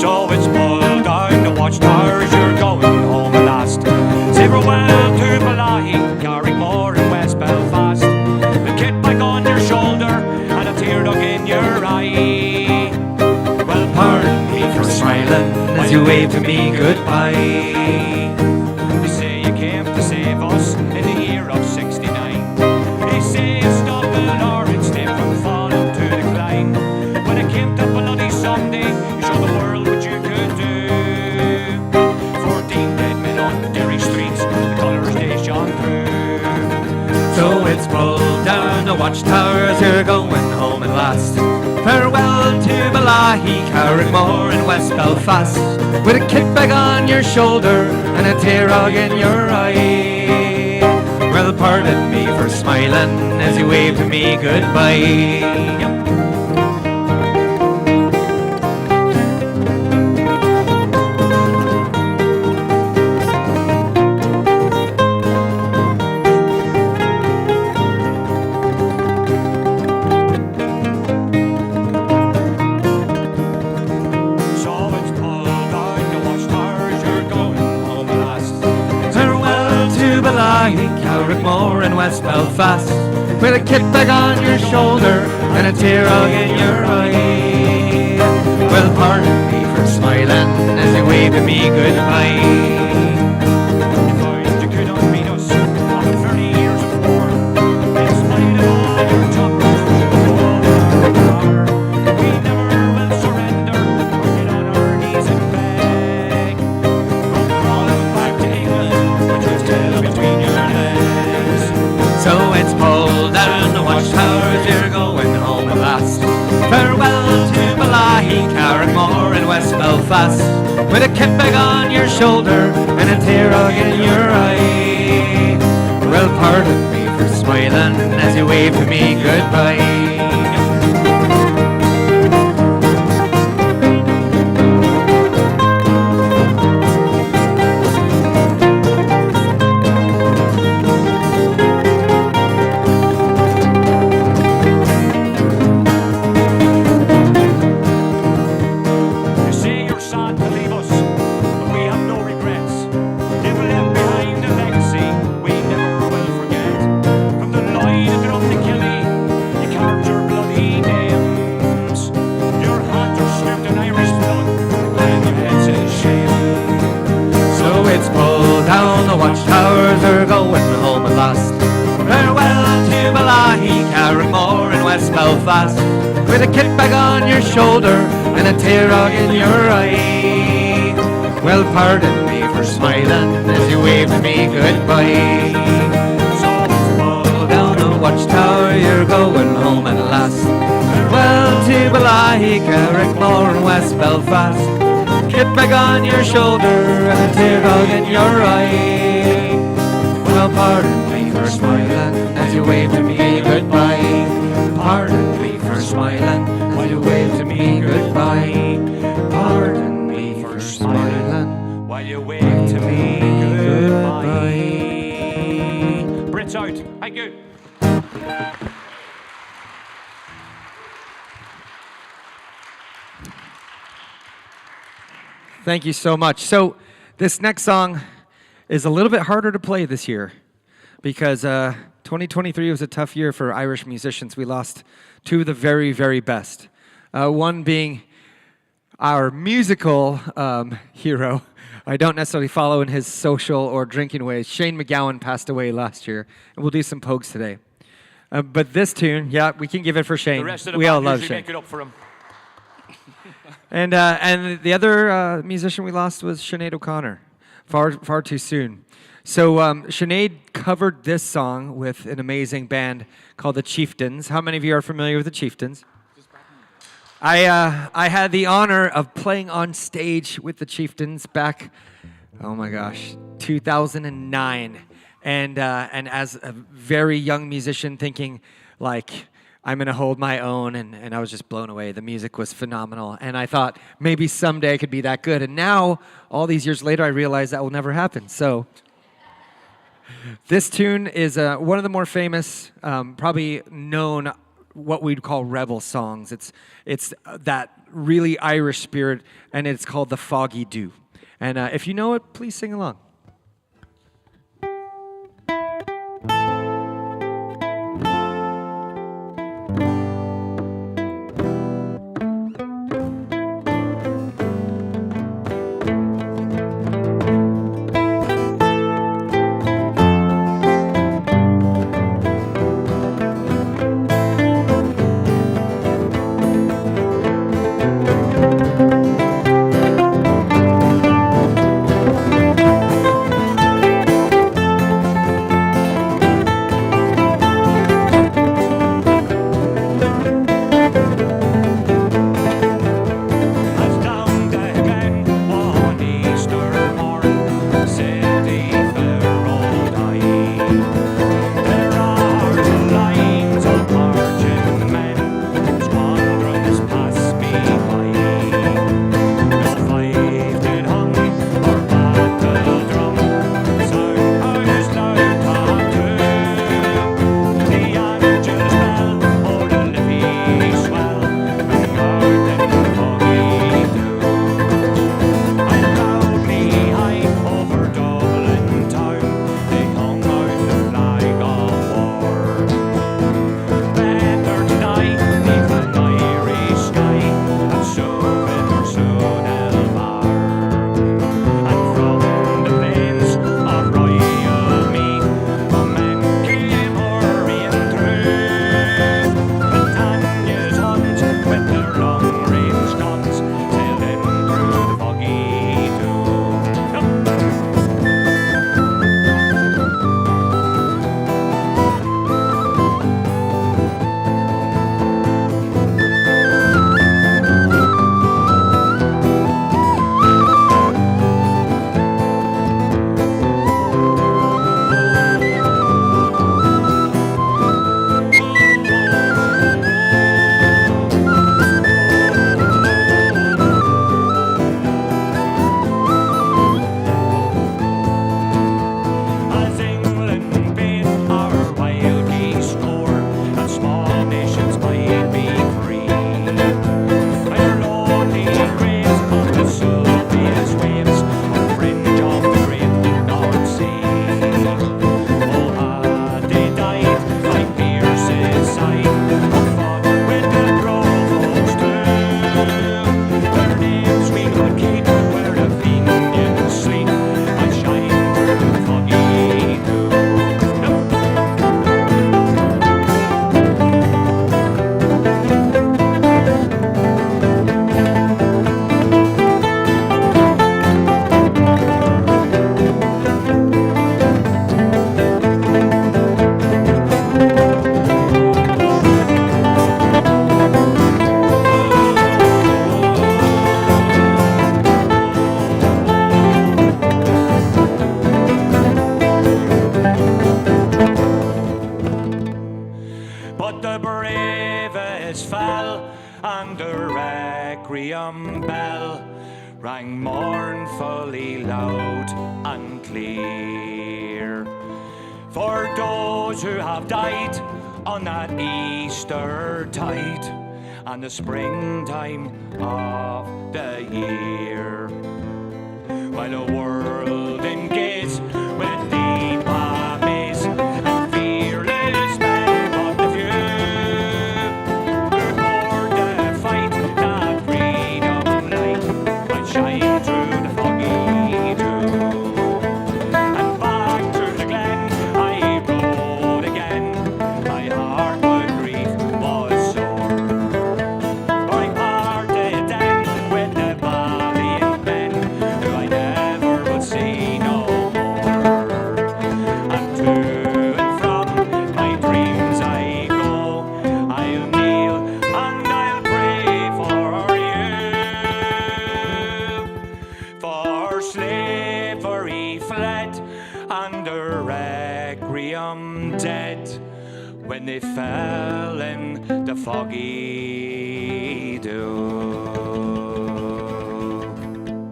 So it's pull down the watchtowers, you're going home at last. Say farewell to Daly, Carrickmore and West Belfast. The kit back on your shoulder and a tear dug in your eye. Well, pardon me for smiling as you wave to me goodbye. They say you came to save us in the year of '69. They say you stopped an orange state from falling to decline. When it came to bloody Sunday, you showed the world what you could do. 14 dead men on Derry streets, the colours they shone through. So it's pull down the watchtowers, you're going home at last. Farewell to Daly, Carrickmore and West Belfast. With a kick bag on your shoulder and a tear rug in your eye. Well, pardon me for smiling as you wave to me goodbye. Yep. Carrickmore in West Belfast, with a kit bag on your shoulder and a tear rug in your eye. Well, pardon me for smiling as you wave at me goodbye. You could not beat us after 30 years of war. In spite of all your choppers, we never will surrender or get on our knees and beg. Go crawling back to England with your tail between your legs. So it's pulled down the watchtowers, you're going home at last. Farewell to Balahi, Carrickmore in West Belfast, with a kit bag on your shoulder and a tear rug in your eye. Well, pardon me for smiling as you wave to me goodbye. You say you're sad to leave us, but we have no regrets. You've left behind a legacy we never will forget. From the Lloyd and drum to Killy, you carved your bloody names. Your hands are stripped in Irish blood, and your head's in shame. So it's pulled down the watchtowers, are going home at last. Farewell to Balahi, Carrickmore in West Belfast, with a kit bag on your shoulder and a tear rug in your eye. Well, pardon me for smiling as you wave to me goodbye. So it's pulled down the watchtower, you're going home at last. Farewell to Balahi, Carrickmore in West Belfast, kit bag on your shoulder and a tear rug in your eye. Well, pardon me for smiling as you wave to me goodbye. Pardon me for smiling as you wave to me goodbye. Pardon me for smiling While you wave to me goodbye. Brits out. Thank you. Thank you so much. So this next song is a little bit harder to play this year because 2023 was a tough year for Irish musicians. We lost two of the very, very best. One being our musical hero. I don't necessarily follow in his social or drinking ways. Shane McGowan passed away last year, and we'll do some pogues today. But this tune, yeah, we can give it for Shane. The rest of the we all band love usually Shane. make it up for him. And the other musician we lost was Sinead O'Connor, far too soon. So Sinead covered this song with an amazing band called the Chieftains. How many of you are familiar with the Chieftains? I had the honor of playing on stage with the Chieftains back, oh my gosh, 2009, and as a very young musician, thinking like, I'm going to hold my own, and I was just blown away. The music was phenomenal, and I thought maybe someday I could be that good. And now, all these years later, I realize that will never happen. So this tune is one of the more famous, probably known, what we'd call rebel songs. It's that really Irish spirit, and it's called the Foggy Dew. And if you know it, please sing along. and the requiem bell rang mournfully loud and clear. For those who have died on that Easter tide and the springtime of the year, while the world engages with deep amaze and fearless men but the few who bore the fight that freedom light might shine through the foggy dew. And back through the glen I rode again, my heart with grief was sore. I parted then with the valiant men who I never would see no more. And to and from my dreams I go, I'll kneel and I'll pray for you. For slavery fled and the requiem dead when they fell in the foggy dew.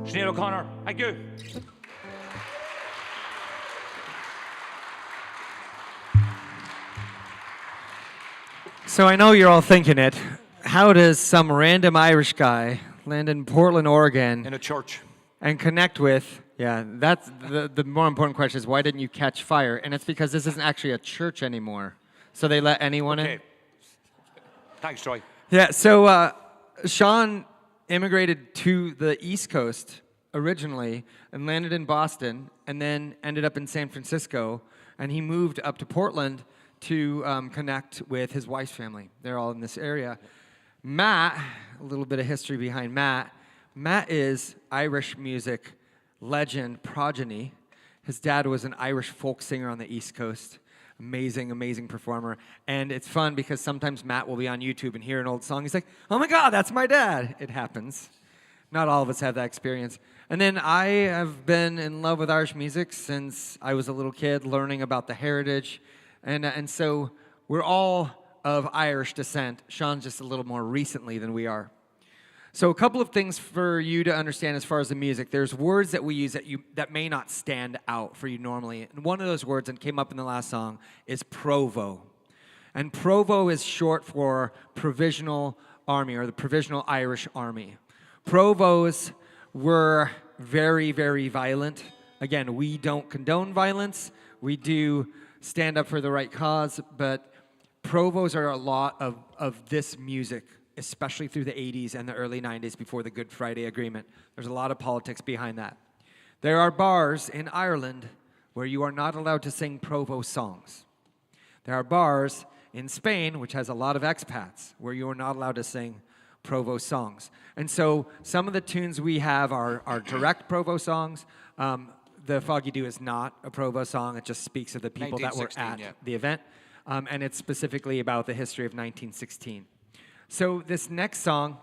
Sinead O'Connor, thank you. So I know you're all thinking it. How does some random Irish guy land in Portland, Oregon, In a church. and connect with? Yeah, that's the more important question is why didn't you catch fire? And it's because this isn't actually a church anymore. So they let anyone in. Okay. Thanks, Troy. Yeah, so Sean immigrated to the East Coast originally and landed in Boston and then ended up in San Francisco. And he moved up to Portland to connect with his wife's family. They're all in this area. Matt, a little bit of history behind Matt. Matt is Irish music legend progeny. His dad was an Irish folk singer on the East Coast. Amazing, amazing performer. And it's fun because sometimes Matt will be on YouTube and hear an old song. He's like, oh my God, that's my dad. It happens. Not all of us have that experience. And then I have been in love with Irish music since I was a little kid, learning about the heritage. And so we're all of Irish descent. Sean's just a little more recently than we are. So a couple of things for you to understand as far as the music. There's words that we use that may not stand out for you normally. And one of those words, and came up in the last song, is provo. And provo is short for Provisional Army, or the Provisional Irish Army. Provos were very, very violent. Again, we don't condone violence. We do stand up for the right cause, but provos are a lot of this music, especially through the 80s and the early 90s before the Good Friday Agreement. There's a lot of politics behind that. There are bars in Ireland where you are not allowed to sing provo songs. There are bars in Spain, which has a lot of expats, where you are not allowed to sing provo songs. And so some of the tunes we have are direct provo songs. The Foggy Dew is not a provo song. It just speaks of the people that were at the event. And it's specifically about the history of 1916. So this next song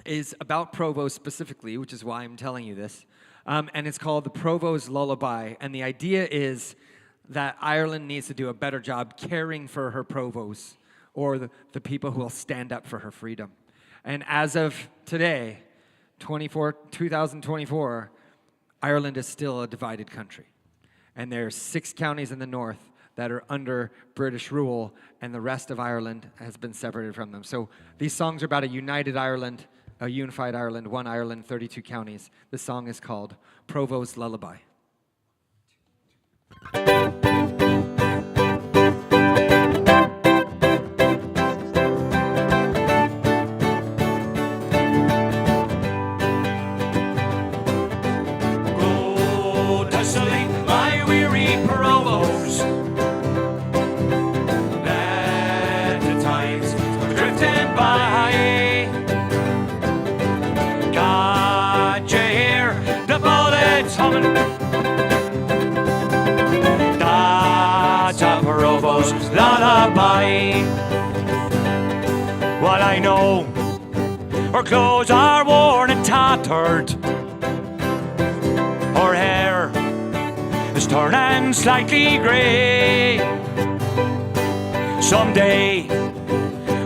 is about Provo specifically, which is why I'm telling you this. And it's called The Provo's Lullaby. And the idea is that Ireland needs to do a better job caring for her Provos, or the people who will stand up for her freedom. And as of today, 2024, Ireland is still a divided country. And there's 6 counties in the north that are under British rule, and the rest of Ireland has been separated from them. So these songs are about a united Ireland, a unified Ireland, one Ireland, 32 counties. The song is called Provo's Lullaby. Go to sleep, my weary Provos. Let the tides go drifting by. Can't you hear the bullets humming? That's a Provo's lullaby. Well, I know her clothes are worn and tattered. Her hair is turning slightly grey. Someday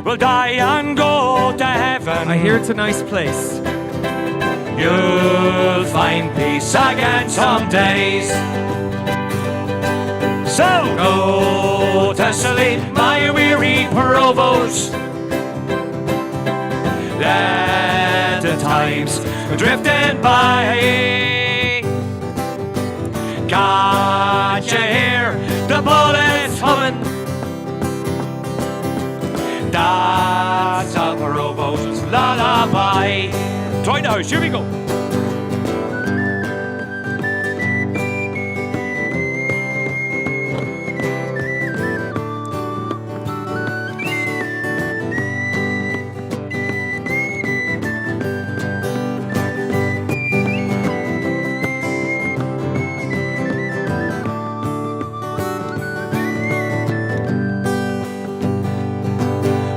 will die and go to heaven. I hear it's a nice place. You'll find peace again some days. So go to sleep, my weary provost. Let the times drifting by. Can't you hear the bullets humming? That's a provost's lullaby. Try now, here we go.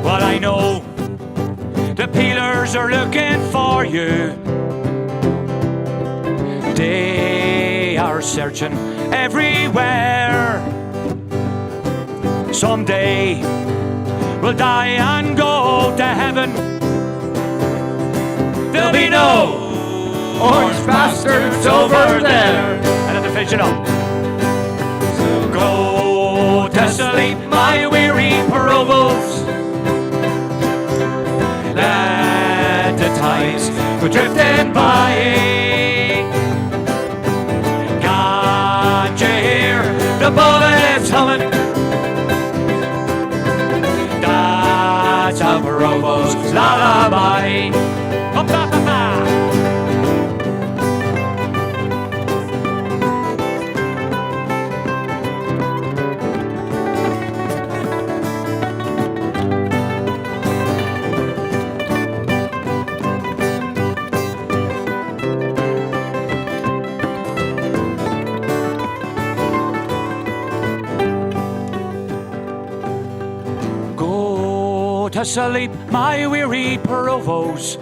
Well, I know the peelers are looking for you. They are searching everywhere. Someday we'll die and go to heaven. There'll be no orange bastards over there. And at the finish it up. So go to sleep, my weary provost. Let the tides go drifting by. Can't you hear the bullets humming? That's a provost's lullaby. To sleep, my weary provost.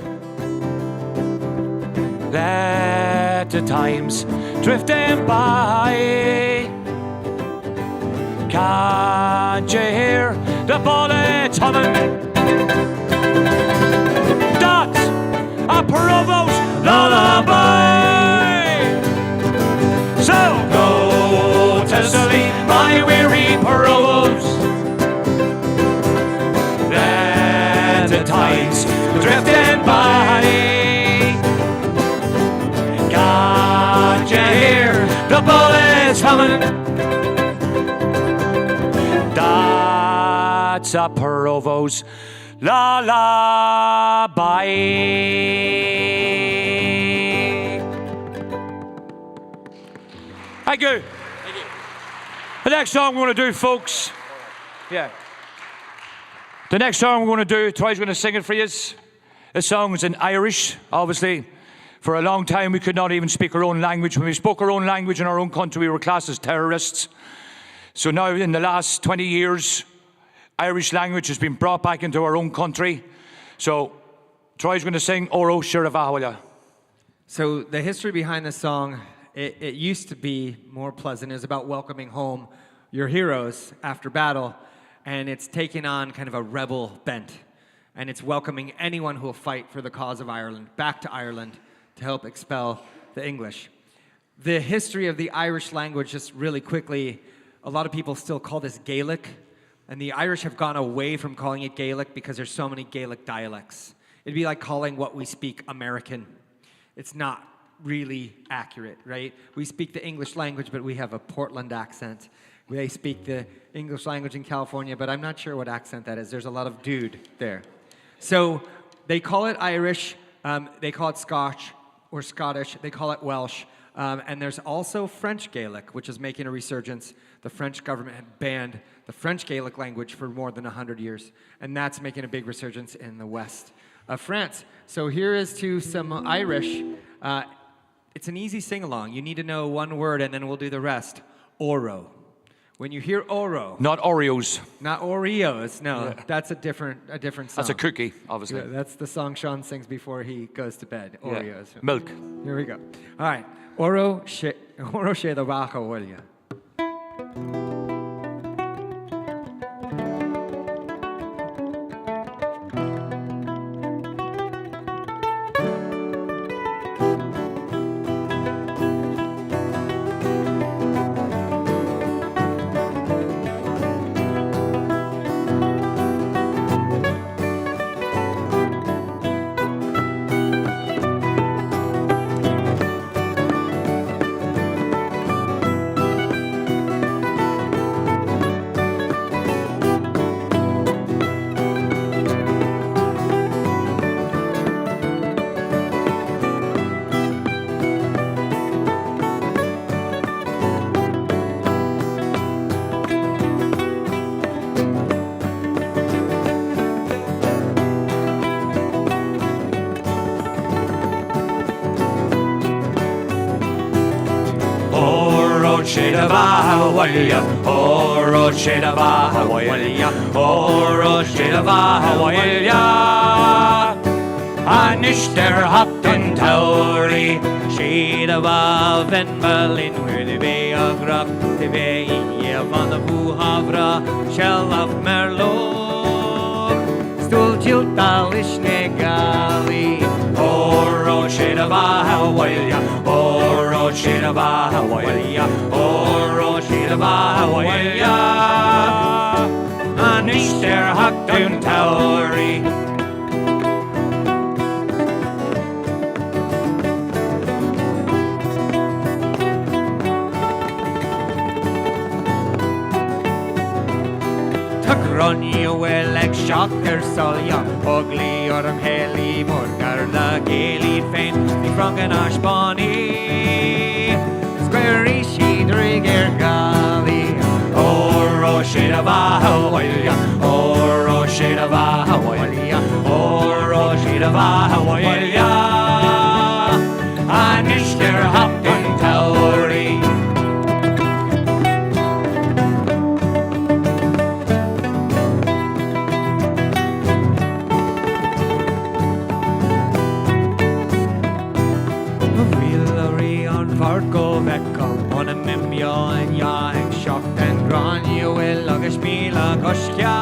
Let the times drifting by. Can't you hear the bullets humming? That's a provost lullaby. So go to sleep, my weary provost. The tides drifting by. Can't you hear the bullets humming? That's a provost's lullaby. Thank you. The next song we're going to do, folks. Yeah. The next song we're going to do, Troy's going to sing it for you. This song is in Irish, obviously. For a long time, we could not even speak our own language. When we spoke our own language in our own country, we were classed as terrorists. So now, in the last 20 years, Irish language has been brought back into our own country. So Troy's going to sing Oro Shiravahawalia. So the history behind this song, it used to be more pleasant. It was about welcoming home your heroes after battle. And it's taken on kind of a rebel bent. And it's welcoming anyone who will fight for the cause of Ireland back to Ireland to help expel the English. The history of the Irish language, just really quickly, a lot of people still call this Gaelic. And the Irish have gone away from calling it Gaelic because there's so many Gaelic dialects. It'd be like calling what we speak American. It's not really accurate, right? We speak the English language, but we have a Portland accent. They speak the English language in California, but I'm not sure what accent that is. There's a lot of dude there. So they call it Irish, they call it Scotch or Scottish, they call it Welsh. And there's also French Gaelic, which is making a resurgence. The French government had banned the French Gaelic language for more than 100 years. And that's making a big resurgence in the west of France. So here is to some Irish. It's an easy sing-along. You need to know one word, and then we'll do the rest. Oro. When you hear Oro. Not Oreos. Not Oreos, no. Yeah. That's a different song. That's a cookie, obviously. Yeah, that's the song Sean sings before he goes to bed. Oreos. Yeah. Milk. Here we go. All right. Oro she the vaca olha. Roshidavahawalia, oh Roshidavahawalia, oh Roshidavahawalia. Anishter Hopton Tauri, Shidava Van Berlin, where the bay of rock, the bay van the Buhavra, shell of Merlot, Stool Jiltalish Negali, oh Roshidavahawalia, oh Roshidavahawalia, oh Roshidavahawalia. Anishter Hopton Tauri. Run you well like shocker solja Ugly or heli morgar la gaily faint Ni franken ashbani Squarey she drigger gali Oh Roshidavahawalia, oh Roshidavahawalia, oh Roshidavahawalia. Anishter Hopton Tauri. Farko vekka on a mimja en ja en sjokt en gran ju will lugge spila goskja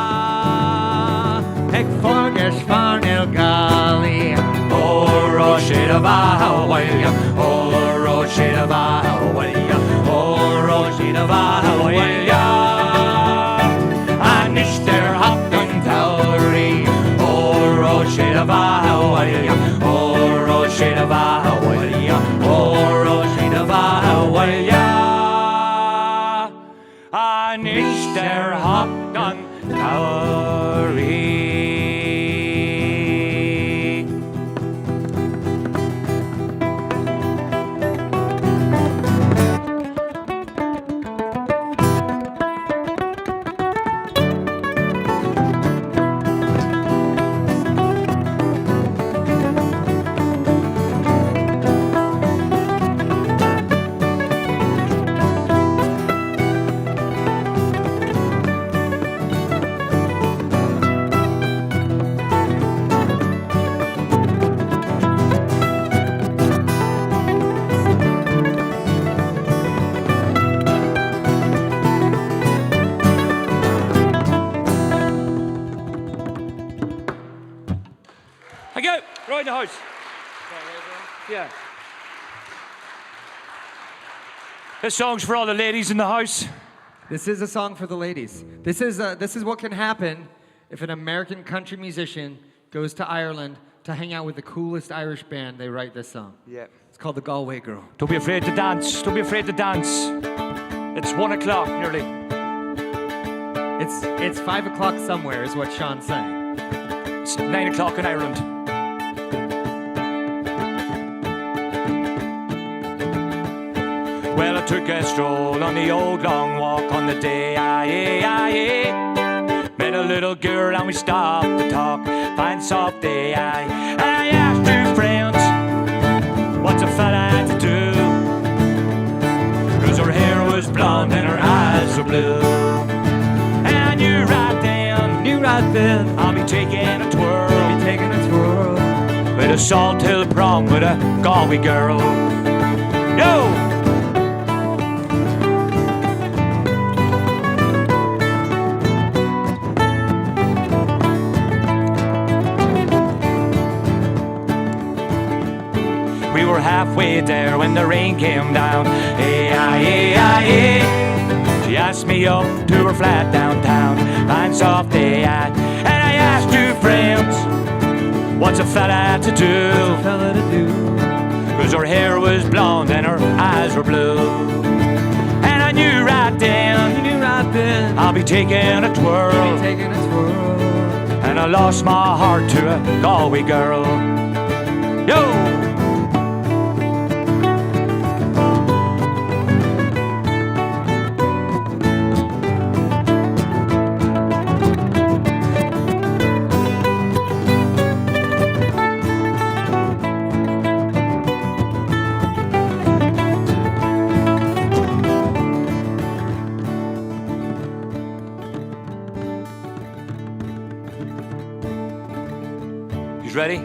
Ek forgers van el gali Oh Roshidavahawalia, oh Roshidavahawalia, oh Roshidavahawalia. Anishter Hopton Tauri, oh Roshidavahawalia, oh Roshidavahawalia, oh Roshidavahawalia. Anishter Hopton Tauri. I go right in the house. Yeah. This song's for all the ladies in the house. This is a song for the ladies. This is what can happen if an American country musician goes to Ireland to hang out with the coolest Irish band. They write this song. Yeah. It's called The Galway Girl. Don't be afraid to dance. Don't be afraid to dance. It's 1 o'clock nearly. It's 5 o'clock somewhere is what Sean's saying. It's 9 o'clock in Ireland. Well, I took a stroll on the old long walk on the day met a little girl and we stopped to talk. Fine soft day, and I asked two friends, what's a fella to do? 'Cause her hair was blonde and her eyes were blue. And I knew right then, I'll be taking a twirl. With a Salt Hill prom with a Galway girl. Yo! We were halfway there when the rain came down. She asked me up to her flat downtown. Fine soft day, and I asked two friends, what's a fella to do? 'Cause her hair was blonde and her eyes were blue. And I knew right then, I'll be taking a twirl. And I lost my heart to a Galway girl. Yo! Ready?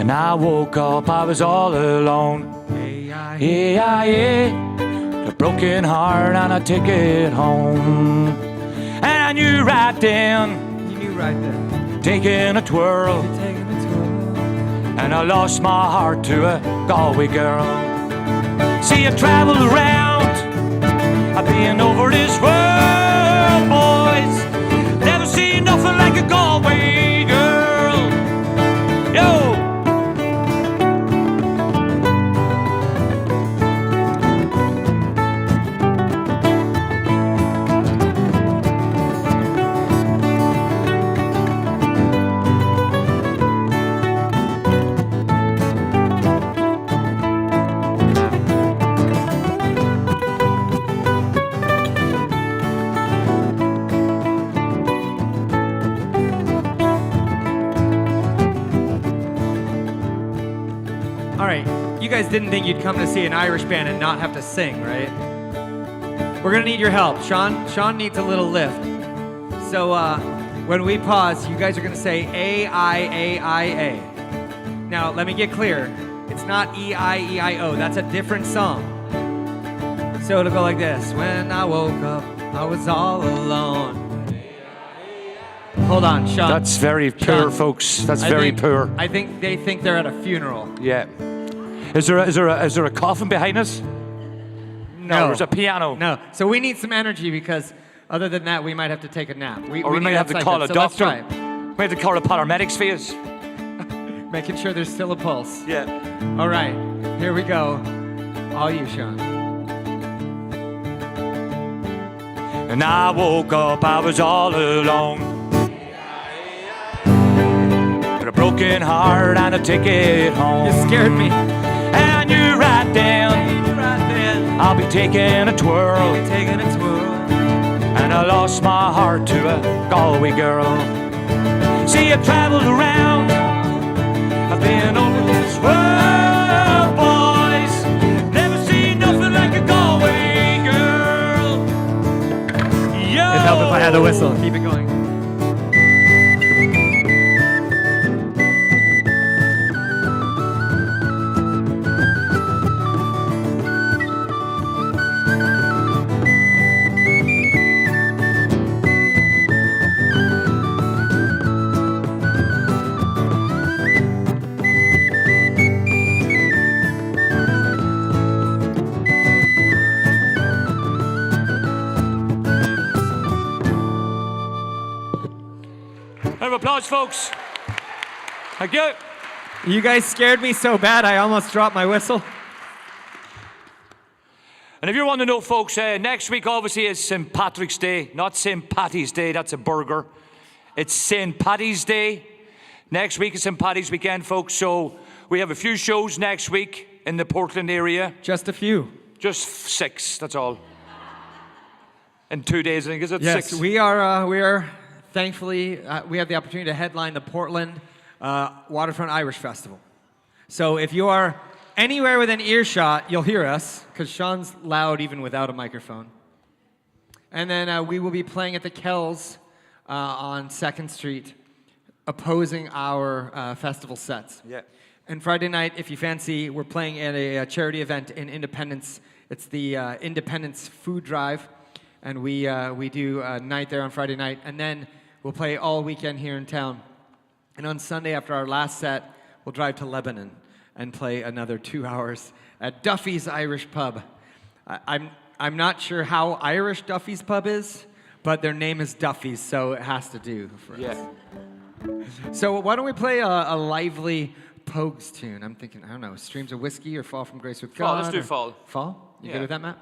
And I woke up, I was all alone. A broken heart and a ticket home. And I knew right then, taking a twirl, and I lost my heart to a Galway girl. See, I traveled around, I've been over this world, boys. Never seen nothing like a Galway girl. Yo! You guys didn't think you'd come to see an Irish band and not have to sing, right? We're gonna need your help. Sean needs a little lift. So when we pause, you guys are gonna say A-I-A-I-A. Now, let me get clear. It's not E-I-E-I-O. That's a different song. So it'll go like this. When I woke up, I was all alone. Hold on, Sean. That's very poor, folks. That's very poor. I think they think they're at a funeral. Yeah. Is there a coffin behind us? No. There's a piano. No. So we need some energy because other than that, we might have to take a nap. We might have to call a doctor. We have to call the paramedics for us. Making sure there's still a pulse. Yeah. All right. Here we go. All you, Sean. And I woke up, I was all alone. With a broken heart and a ticket home. You scared me. And I knew right then, I'll be taking a twirl. And I lost my heart to a Galway girl. See, I've traveled around, I've been over this world, boys. Never seen nothing like a Galway girl. Yo! It'd help if I had the whistle. Keep it going. Applause, folks. Thank you. You guys scared me so bad, I almost dropped my whistle. And if you want to know, folks, next week obviously is St. Patrick's Day, not St. Patty's Day. That's a burger. It's St. Paddy's Day. Next week is St. Paddy's weekend, folks. So we have a few shows next week in the Portland area. Just a few. Just 6. That's all. In 2 days, I think. Is it 6? Yes, we are. Thankfully, we have the opportunity to headline the Portland Waterfront Irish Festival. So if you are anywhere within earshot, you'll hear us, because Sean's loud even without a microphone. And then we will be playing at the Kells on 2nd Street, opposing our festival sets. Yeah. And Friday night, if you fancy, we're playing at a charity event in Independence. It's the Independence Food Drive. And we do a night there on Friday night, and then we'll play all weekend here in town. And on Sunday, after our last set, we'll drive to Lebanon and play another 2 hours at Duffy's Irish Pub. I'm not sure how Irish Duffy's Pub is, but their name is Duffy's, so it has to do for us. So why don't we play a lively Pogues tune? I'm thinking, I don't know, Streams of Whiskey or Fall from Grace with God? Fall, let's do Fall. Fall? You good with that, Matt?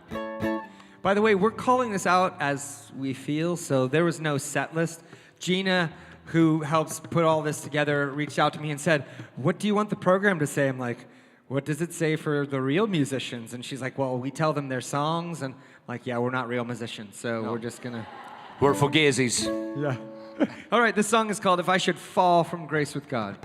By the way, we're calling this out as we feel, so there was no set list. Gina, who helps put all this together, reached out to me and said, what do you want the program to say? I'm like, what does it say for the real musicians? And she's like, well, we tell them their songs. And I'm like, yeah, we're not real musicians, so we're just going to... We're fugazies. Yeah. All right, this song is called If I Should Fall from Grace with God.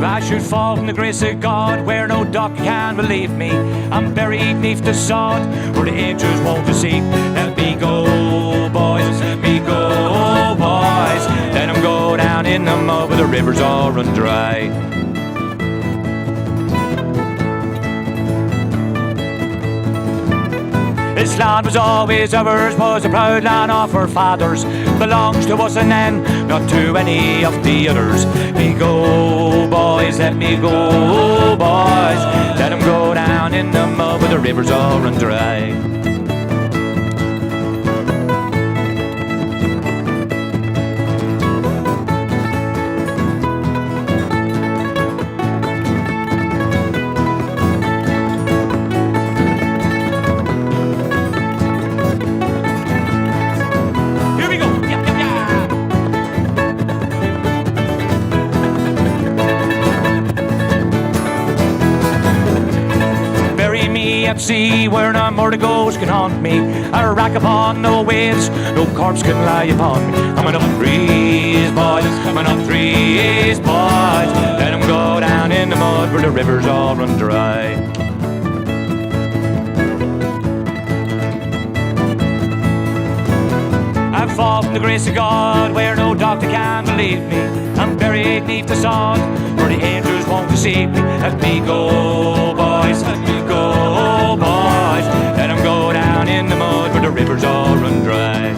I should fall from the grace of God, where no doctor can believe me, I'm buried neath the sod, where the angels won't deceive. Let me go, boys, let me go, boys. Let them go down in the mud where the rivers all run dry. This land was always ours, was a proud land of our fathers, belongs to us and then not to any of the others. Let me go, boys, let me go, boys. Let them go down in the mud where the rivers all run dry. At sea, where no more the ghosts can haunt me. I rack upon no waves, no corpse can lie upon me. Coming up trees, boys, coming up trees, boys. Let them go down in the mud where the rivers all run dry. I fall from the grace of God, where no doctor can believe me. I'm buried neath the sod, where the angels won't deceive me. Let me go, boys, let me go, boys. Let them go down in the mud where the rivers all run dry.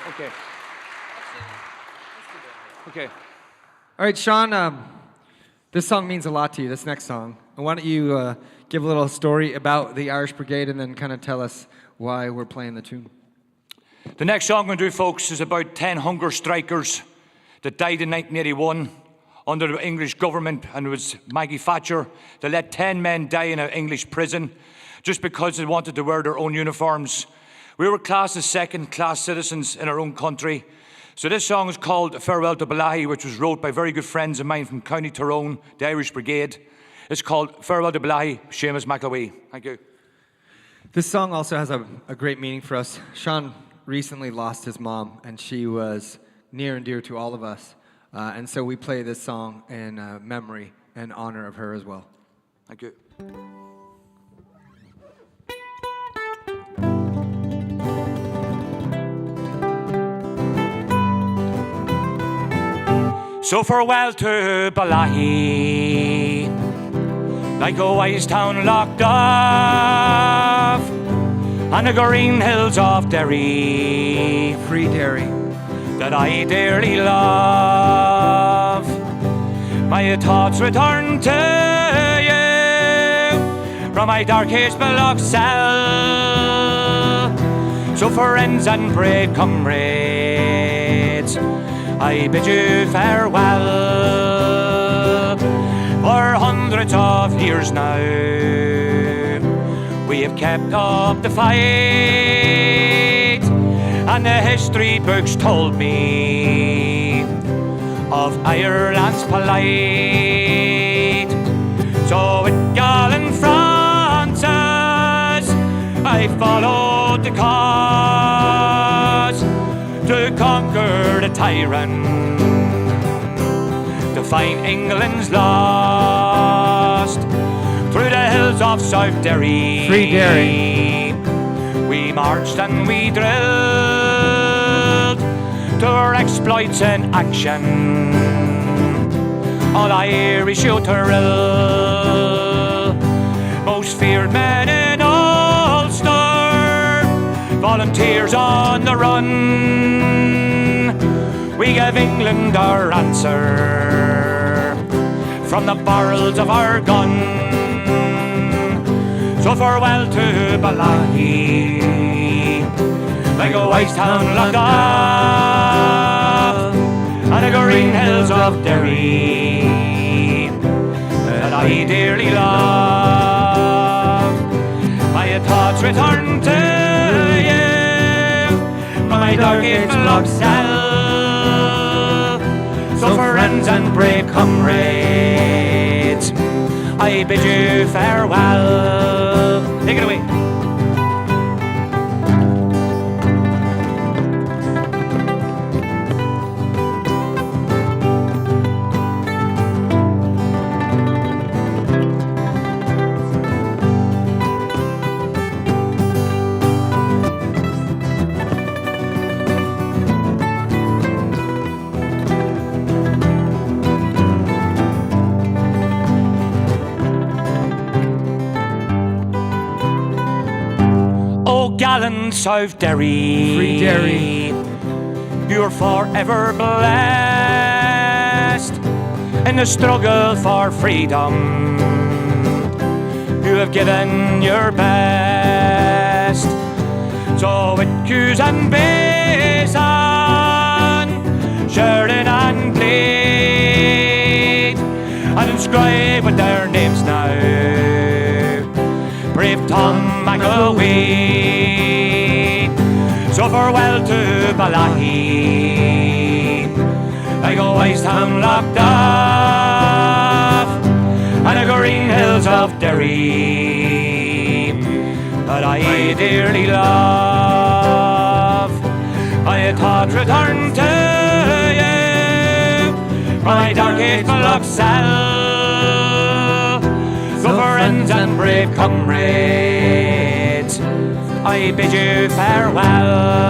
Okay. Okay. All right, Sean, this song means a lot to you, this next song. And why don't you give a little story about the Irish Brigade and then kind of tell us why we're playing the tune. The next song I'm going to do, folks, is about 10 hunger strikers that died in 1981 under the English government, and it was Maggie Thatcher. They let 10 men die in an English prison just because they wanted to wear their own uniforms. We were classed as second-class citizens in our own country. So this song is called Farewell to Balahi, which was wrote by very good friends of mine from County Tyrone, the Irish Brigade. It's called Farewell to Balahi, Seamus McAwee. Thank you. This song also has a great meaning for us. Sean recently lost his mom, and she was near and dear to all of us. And so we play this song in memory and honor of her as well. Thank you. So farewell to Balahi, like a wise town locked off on the green hills of Derry, Free Derry, that I dearly love. My thoughts return to you from my darkest beloved cell. So friends and brave comrades, I bid you farewell. For hundreds of years now, we have kept up the fight, and the history books told me of Ireland's plight. So with gallant Francis, I followed the cause to conquer the tyrant, to find England's lost. Through the hills of South Derry, Free Derry, we marched and we drilled to our exploits in action. All Irish you thrill, most feared men in Ulster, volunteers on the run. We gave England our answer from the barrels of our gun. So farewell to Balahi, like a white town locked up on the green hills of Derry, that I dearly love. return to you. My dark-aged block cell. So friends and brave comrades, I bid you farewell. Take it away. Gallants of Derry, Free Derry, you're forever blessed in the struggle for freedom. You have given your best. So with cues and basin, Sheridan and Blade, and inscribe with their names now. Brave Tom McElwee. So farewell to Balahi. I go Wise Town locked off, and the green hills of Derry that I dearly love. My thoughts return to you, my dark-aged block cell. So friends and brave comrades, I bid you farewell.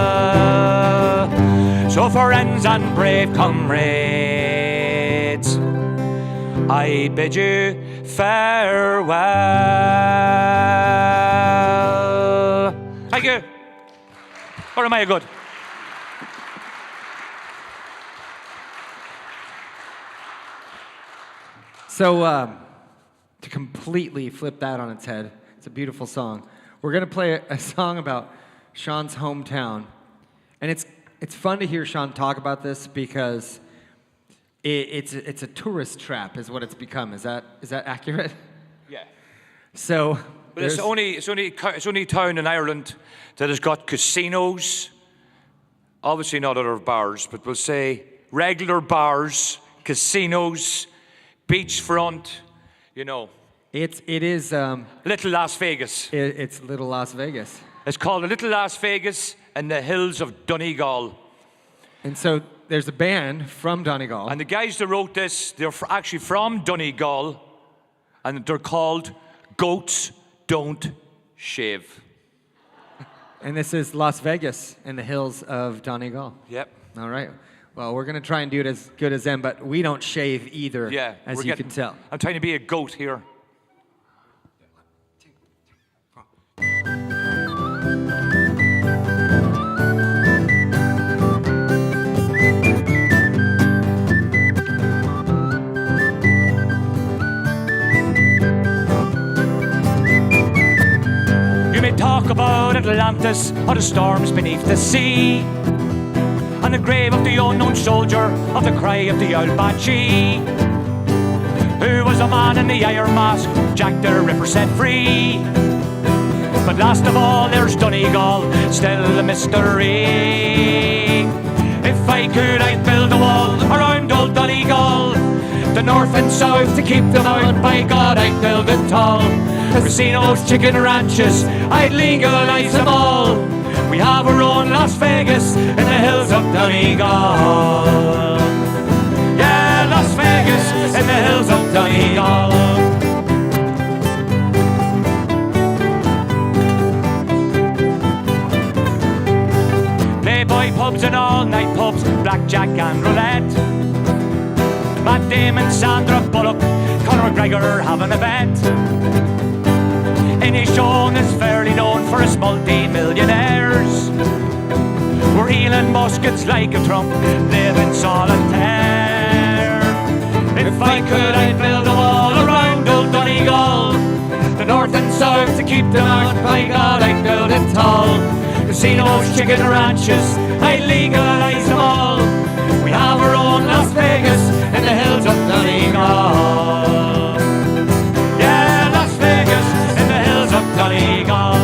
So friends and brave comrades, I bid you farewell. Thank you. Or am I good? So, to completely flip that on its head, it's a beautiful song. We're going to play a song about Sean's hometown. And it's fun to hear Sean talk about this because it's a tourist trap is what it's become. Is that accurate? Yeah. So, but it's only town in Ireland that has got casinos. Obviously not other bars, but we'll say regular bars, casinos, beachfront, you know. It is Little Las Vegas. It's Little Las Vegas. It's called the Little Las Vegas in the hills of Donegal. And so there's a band from Donegal. And the guys that wrote this, they're actually from Donegal, and they're called Goats Don't Shave. And this is Las Vegas in the hills of Donegal. Yep. All right. Well, we're going to try and do it as good as them, but we don't shave either, Yeah, as you can tell. I'm trying to be a goat here. You may talk about Atlantis or the storms beneath the sea, and the grave of the unknown soldier, of the cry of the old banshee, who was a man in the iron mask, Jack the Ripper set free. But last of all, there's Donegal, still a mystery. If I could, I'd build a wall around old Donegal, the north and south to keep them out. By God, I'd build it tall. Casinos, chicken ranches, I'd legalize them all. We have our own Las Vegas in the hills of Donegal. Yeah, Las Vegas in the hills of Donegal. Playboy pubs and all-night pubs, blackjack and roulette. Matt Damon, Sandra Bullock, Conor McGregor having a bet. Any Sean is fairly known for his multi-millionaires. We're healing muskets like a Trump, live in solitaire. If I could, I'd build a wall around old Donegal, the north and south to keep them out. By God, I'd build it tall. Casinos, chicken ranches, I'd legalize them all. We have our own Las Vegas in the hills of Donegal. Yeah, Las Vegas in the hills of Donegal.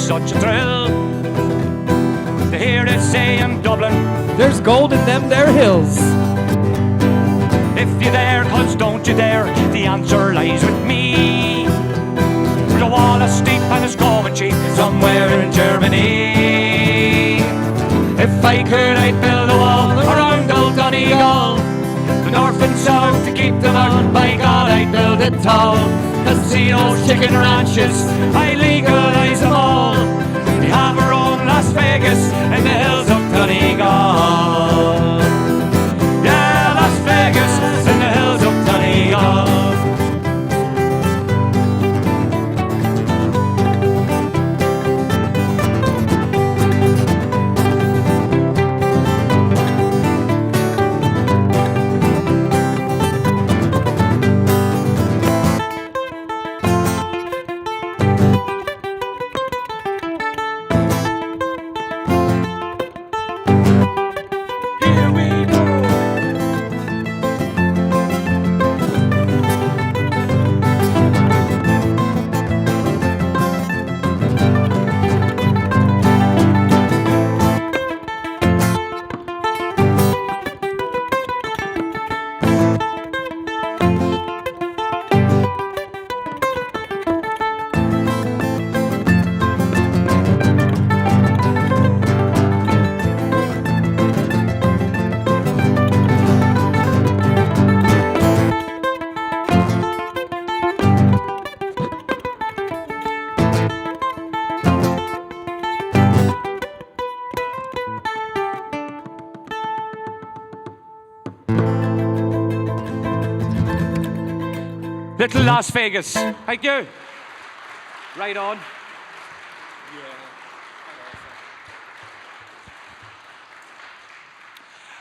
such a thrill to hear it say in Dublin, there's gold in them there hills. if you dare, 'cause don't you dare, the answer lies with me. There's a wall of steep and it's going cheap somewhere in Germany. If I could, I'd build a wall around old Donegal, the north and south to keep them out. By God, I'd build it tall. Casinos, chicken ranches, I legalize them all. We have our own Las Vegas in the hills of Donegal. Yeah, Las Vegas in the hills of Donegal. Little Las Vegas. Thank you. Right on.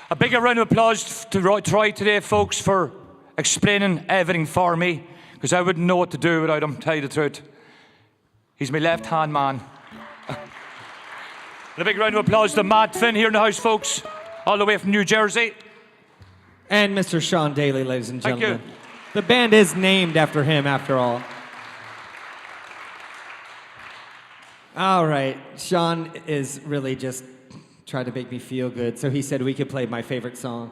A big round of applause to Troy today, folks, for explaining everything for me, because I wouldn't know what to do without him, tell you the truth. He's my left-hand man. And a big round of applause to Matt Finn here in the house, folks, all the way from New Jersey. And Mr. Sean Daly, ladies and Thank gentlemen. you. The band is named after him, after all. All right, Sean is really just trying to make me feel good, so he said we could play my favorite song.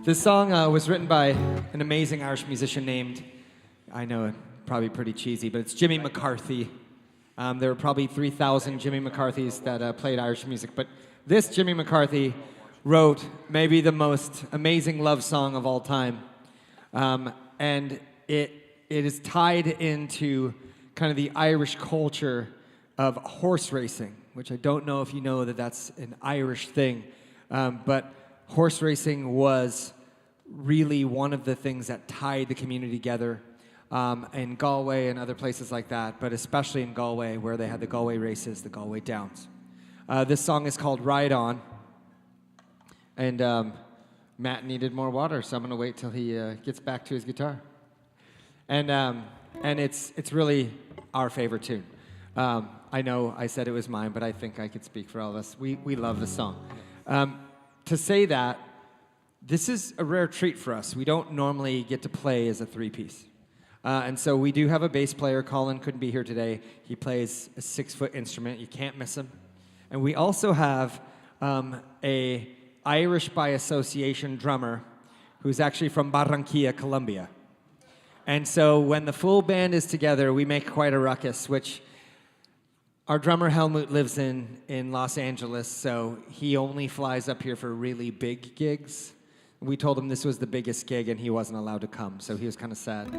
This song was written by an amazing Irish musician named, I know, probably pretty cheesy, but it's Jimmy McCarthy. There were probably 3,000 Jimmy McCarthys that played Irish music, but this Jimmy McCarthy wrote maybe the most amazing love song of all time. And it is tied into kind of the Irish culture of horse racing, which I don't know if you know that that's an Irish thing, but horse racing was really one of the things that tied the community together in Galway and other places like that, but especially in Galway where they had the Galway races, the Galway Downs. This song is called Ride On, and Matt needed more water, so I'm going to wait till he gets back to his guitar. And it's really our favorite tune. I know I said it was mine, but I think I could speak for all of us. We love this song. To say that, this is a rare treat for us. We don't normally get to play as a three-piece. And so we do have a bass player. Colin couldn't be here today. He plays a 6-foot instrument. You can't miss him. And we also have a Irish by association drummer who's actually from Barranquilla, Colombia. And so when the full band is together, we make quite a ruckus, which our drummer Helmut lives in Los Angeles, so he only flies up here for really big gigs. We told him this was the biggest gig and he wasn't allowed to come, so he was kind of sad.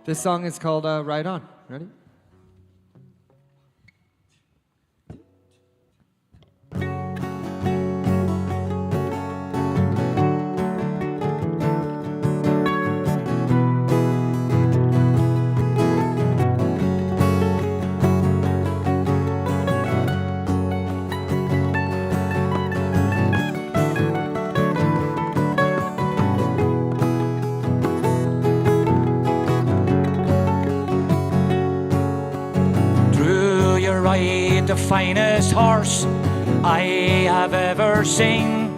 This song is called Ride On. Ready? The finest horse I have ever seen,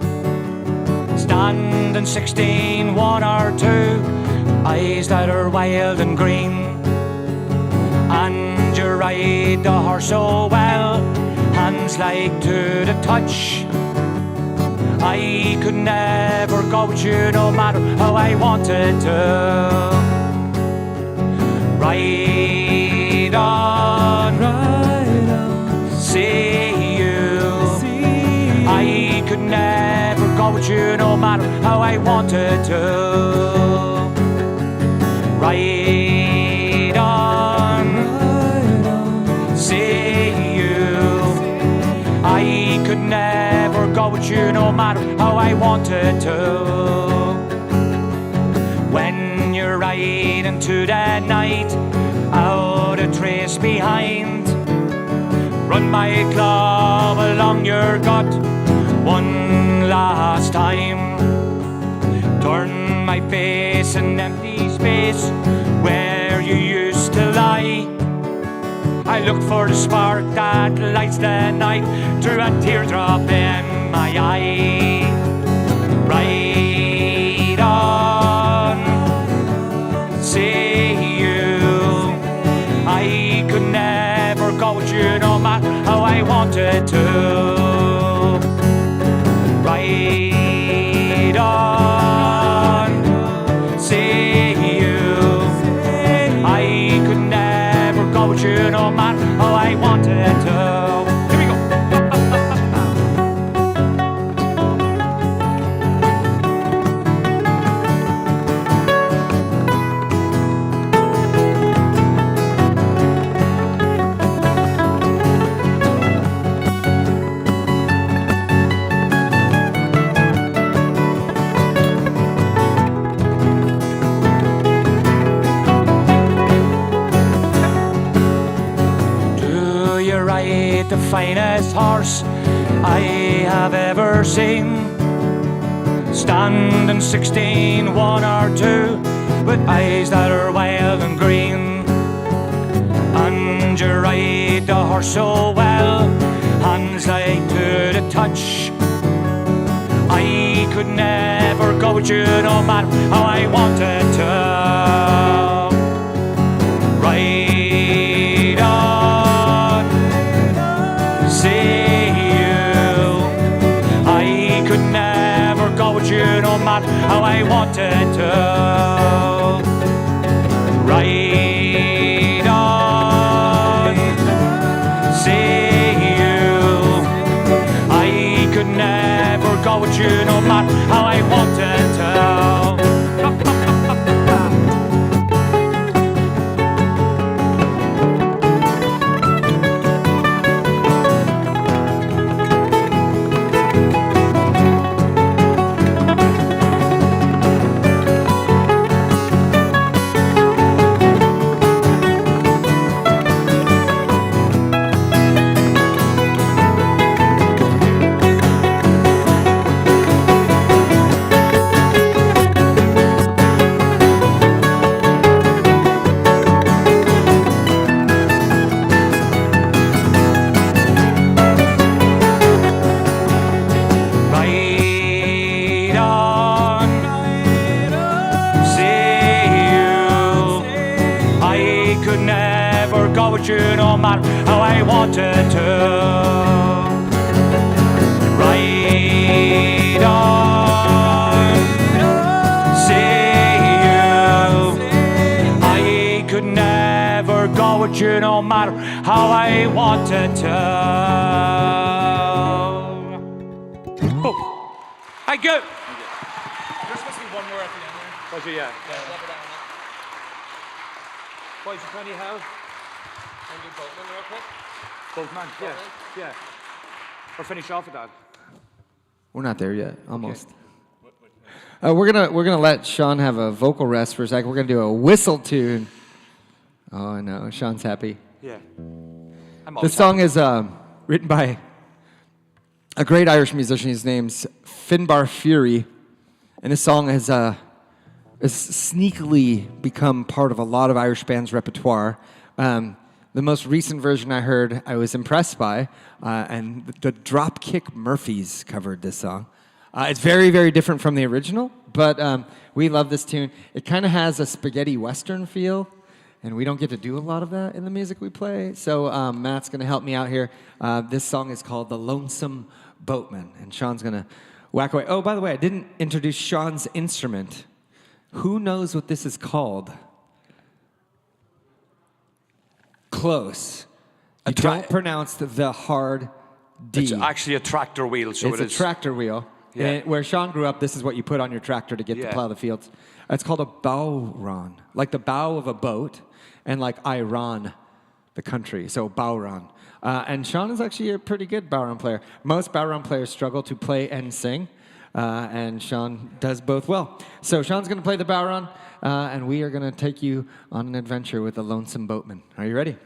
standing 16, 1 or 2, eyes that are wild and green, and your ride the horse so well, hands like to the touch. I could never go with you no matter how I wanted to. Ride on, see you. I could never go with you no matter how I wanted to. Ride on, see you. I could never go with you no matter how I wanted to. When you're riding into the night, out a trace behind, run my club along your gut one last time. Turn my face an empty space where you used to lie. I look for the spark that lights the night through a teardrop in my eye. Ride on, see you. I could never go with you no matter how I wanted to. Ride on, see you. I could never go with you no matter how I wanted to. Here we go. The finest horse I have ever seen, standing 16, 1 or 2, with eyes that are wild and green. And you ride the horse so well, hands like to the touch. I could never go with you no matter how I wanted to. Ride on, see you. I could never go with you no matter how I wanted to. Ride on, see you. I could never go with you no matter how I wanted to. You no matter how I wanted to. Ride on, see you. I could never go with you no matter how I wanted to. Oh, thank you. There's supposed to be one more at the end there. Was it, yeah? Level down. Boys, you 20 how? And do Boltman real quick. Boltman, yeah, yeah. Or finish off with that. We're not there yet. Almost. Okay. We're gonna let Sean have a vocal rest for a second. We're gonna do a whistle tune. Oh, I know. Sean's happy. Yeah. This song is written by a great Irish musician. His name's Finbar Fury, and this song has sneakily become part of a lot of Irish bands' repertoire. The most recent version I heard, I was impressed by, and the Dropkick Murphys covered this song. It's very, very different from the original, but we love this tune. It kind of has a spaghetti western feel, and we don't get to do a lot of that in the music we play. So Matt's going to help me out here. This song is called The Lonesome Boatman, and Sean's going to whack away. Oh, by the way, I didn't introduce Sean's instrument. Who knows what this is called? Close. You don't pronounce the hard D. It's actually a tractor wheel, so It's a tractor wheel. Yeah. And where Sean grew up, this is what you put on your tractor to get to plow the fields. It's called a bowron, like the bow of a boat, and like Iran, the country, so bowron. And Sean is actually a pretty good bowron player. Most bowron players struggle to play and sing, and Sean does both well. So Sean's going to play the bowron, and we are going to take you on an adventure with the Lonesome Boatman. Are you ready?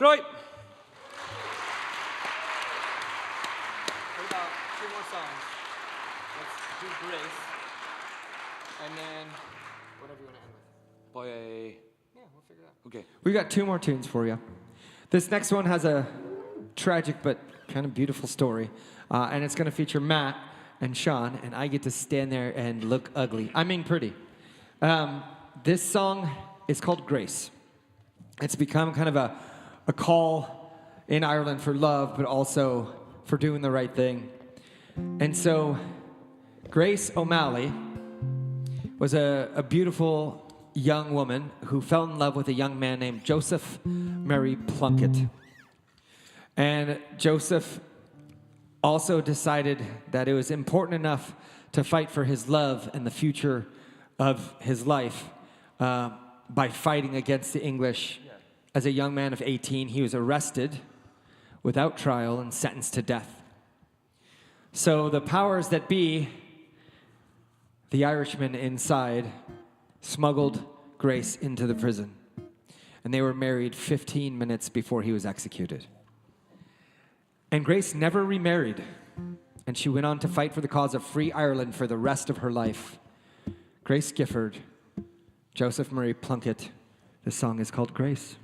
Right. What about 2 more songs? Let's do Grace. And then whatever you want to end with. By a... Yeah, we'll figure it out. Okay. We got 2 more tunes for you. This next one has a tragic but kind of beautiful story. And it's going to feature Matt and Sean, and I get to stand there and look ugly. I mean pretty. This song is called Grace. It's become kind of a call in Ireland for love, but also for doing the right thing. And so Grace O'Malley was a beautiful young woman who fell in love with a young man named Joseph Mary Plunkett. And Joseph also decided that it was important enough to fight for his love and the future of his life by fighting against the English. As a young man of 18, he was arrested without trial and sentenced to death. So the powers that be, the Irishmen inside, smuggled Grace into the prison. And they were married 15 minutes before he was executed. And Grace never remarried, and she went on to fight for the cause of free Ireland for the rest of her life. Grace Gifford, Joseph Murray Plunkett. This song is called Grace.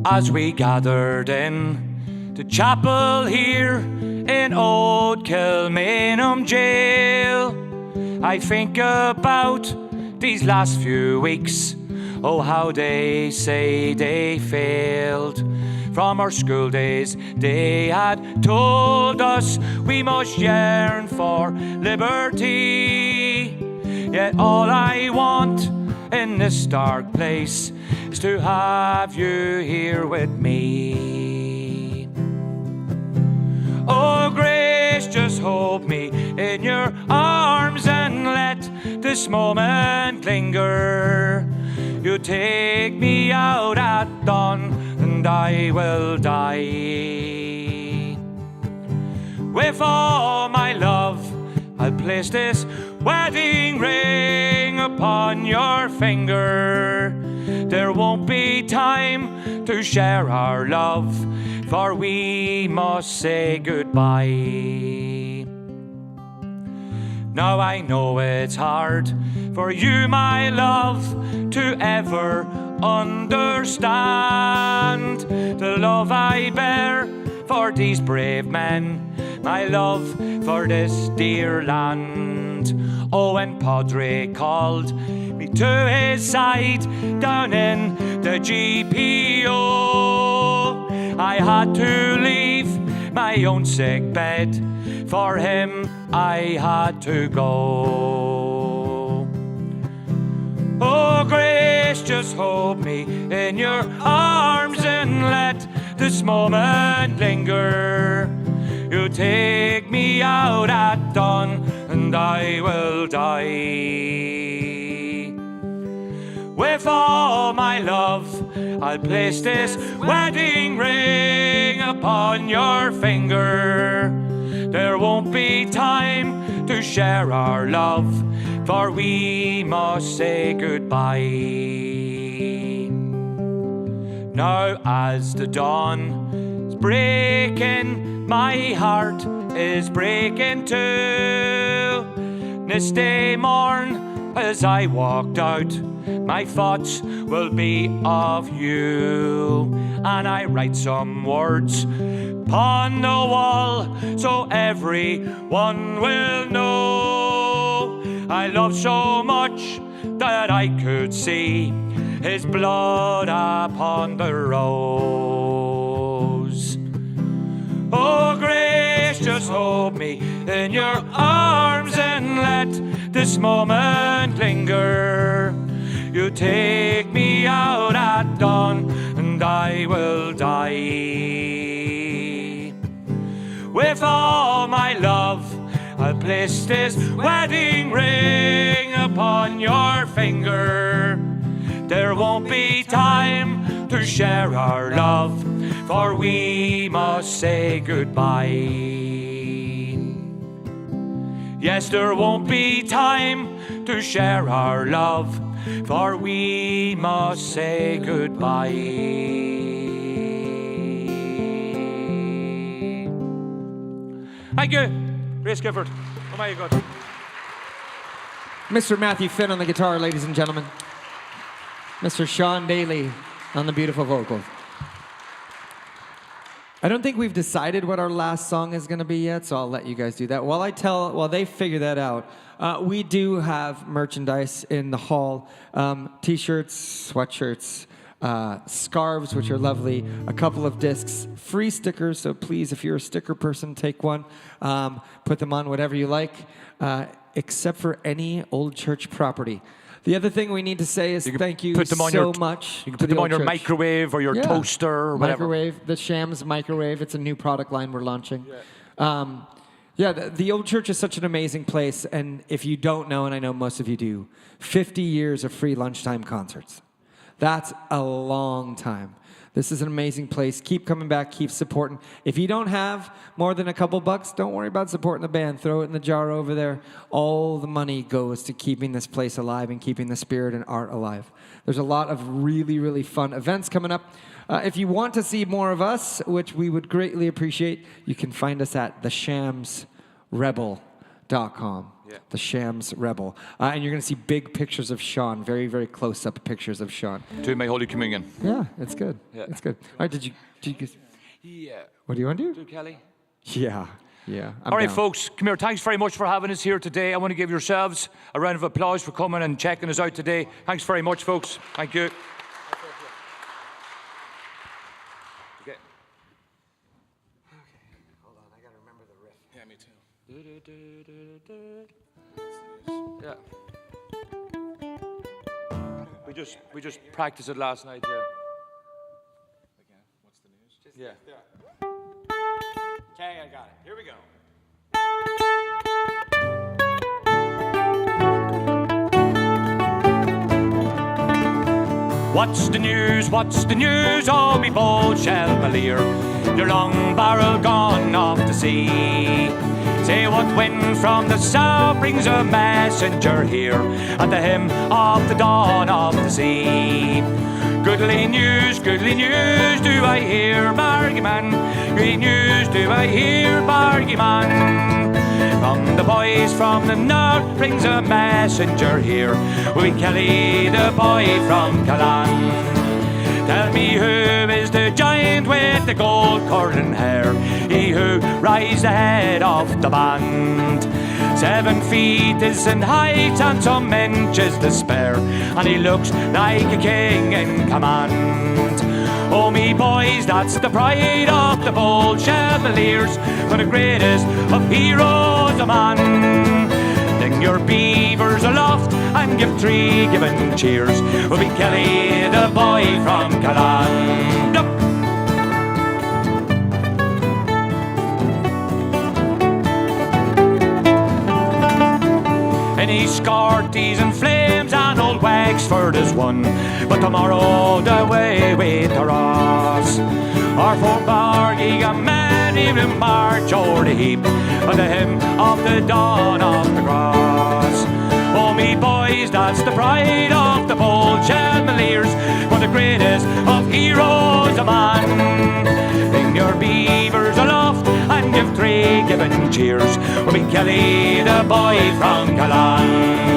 As we gathered in the chapel here in Old Kilmainham Jail, I think about these last few weeks. Oh, how they say they failed. From our school days, they had told us we must yearn for liberty. Yet all I want in this dark place is to have you here with me. Oh, Grace, just hold me in your arms and let this moment linger. You take me out at dawn and I will die. With all my love, I'll place this wedding ring upon your finger. There won't be time to share our love, for we must say goodbye. Now I know it's hard for you, my love, to ever understand the love I bear for these brave men, my love for this dear land. Oh, when Padre called me to his side down in the GPO, I had to leave my own sick bed. For him I had to go. Oh, Grace, just hold me in your arms and let this moment linger. You take me out at dawn and I will die. With all my love, I'll place this wedding ring upon your finger. There won't be time to share our love, for we must say goodbye. Now as the dawn is breaking, my heart is breaking too. This day morn, as I walked out, my thoughts will be of you. And I write some words upon the wall so everyone will know. I love so much that I could see his blood upon the rose. Oh, Grace, just hold me in your arms and let this moment linger. You take me out at dawn and I will die. With all my love, I'll place this wedding ring upon your finger. There won't be time to share our love, for we must say goodbye. Yes, there won't be time to share our love, for we must say goodbye. Thank you, Grace Gifford. Oh my God. Mr. Matthew Finn on the guitar, ladies and gentlemen. Mr. Sean Daly on the beautiful vocals. I don't think we've decided what our last song is going to be yet, so I'll let you guys do that. While they figure that out, we do have merchandise in the hall. T-shirts, sweatshirts, scarves, which are lovely, a couple of discs, free stickers, so please, if you're a sticker person, take one. Put them on whatever you like, except for any old church property. The other thing we need to say is thank you so much. You can put them on your microwave or your toaster or whatever. Microwave, the Shams microwave. It's a new product line we're launching. The old church is such an amazing place. And if you don't know, and I know most of you do, 50 years of free lunchtime concerts. That's a long time. This is an amazing place. Keep coming back. Keep supporting. If you don't have more than a couple bucks, don't worry about supporting the band. Throw it in the jar over there. All the money goes to keeping this place alive and keeping the spirit and art alive. There's a lot of really, really fun events coming up. If you want to see more of us, which we would greatly appreciate, you can find us at theshamsrebel.com. Yeah. The Shams Rebel. And you're going to see big pictures of Sean, very, very close-up pictures of Sean. To my Holy Communion. Yeah, it's good. Yeah. It's good. All right, did you Yeah. What do you want to do? Do Kelly? Yeah. All right, folks, come here. Thanks very much for having us here today. I want to give yourselves a round of applause for coming and checking us out today. Thanks very much, folks. Thank you. Okay. Hold on, I gotta remember the riff. Yeah, me too. Yeah. We just practiced it last night, yeah. Again, what's the news? Yeah. Okay, I got it. Here we go. What's the news? What's the news? Oh, me bold Shelmalier, your long barrel gone off to sea. Say what wind from the south brings a messenger here at the hem of the dawn of the sea. Goodly news do I hear, Bargyman? Good news do I hear, Bargyman? From the boys from the north brings a messenger here, with Kelly the boy from Callan. Tell me who is the giant with the gold curling hair, he who rides the head of the band. 7 feet is in height and some inches to spare, and he looks like a king in command. Oh me boys, that's the pride of the bold Chevaliers, for the greatest of heroes a man. Ding your beavers aloft and give 3 giving cheers, we'll be Kelly the boy from Callan. Up. Any Scarties and Flames and old Wexford is one, but tomorrow the way with the Ross. Our for Bargy men even march o'er the heap at the hem of the dawn of the cross. Oh me boys, that's the pride of the bold Chelmaliers, for the greatest of heroes a man. Bring your beavers aloft and give 3 giving cheers, we'll be Kelly the boy from Callan.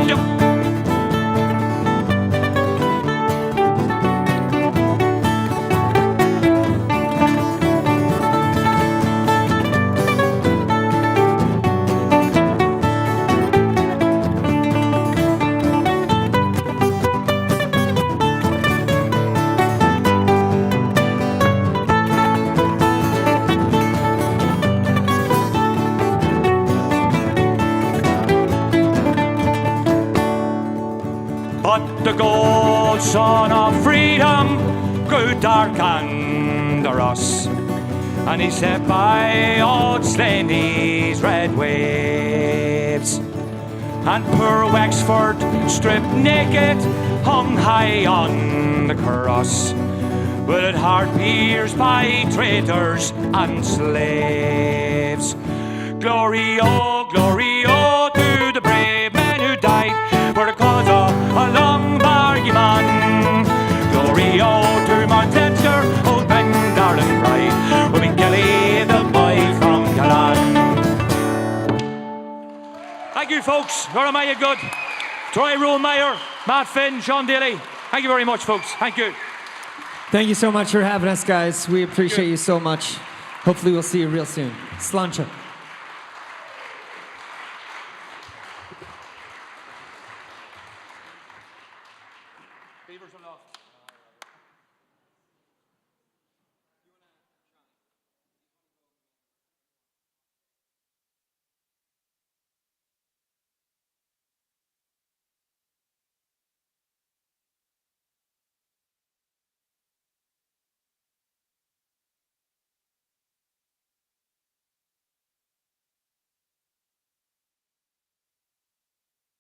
But the gold sun of freedom grew dark under us, and he set by old Slaney's red waves. And poor Wexford, stripped naked, hung high on the cross, with its heart pierced by traitors and slaves. Glory, oh, to the brave men who died for the cause of a long Bargyman. Glory, oh, to Mount Leinster, old Ben Darlin pride, we'll be Kelly the boy from Callan. Thank you, folks. Jeremiah Good, Troy Rollmeyer, Matt Finn, Sean Daly. Thank you very much, folks. Thank you. Thank you so much for having us, guys. We appreciate you so much. Hopefully we'll see you real soon. Sláinte.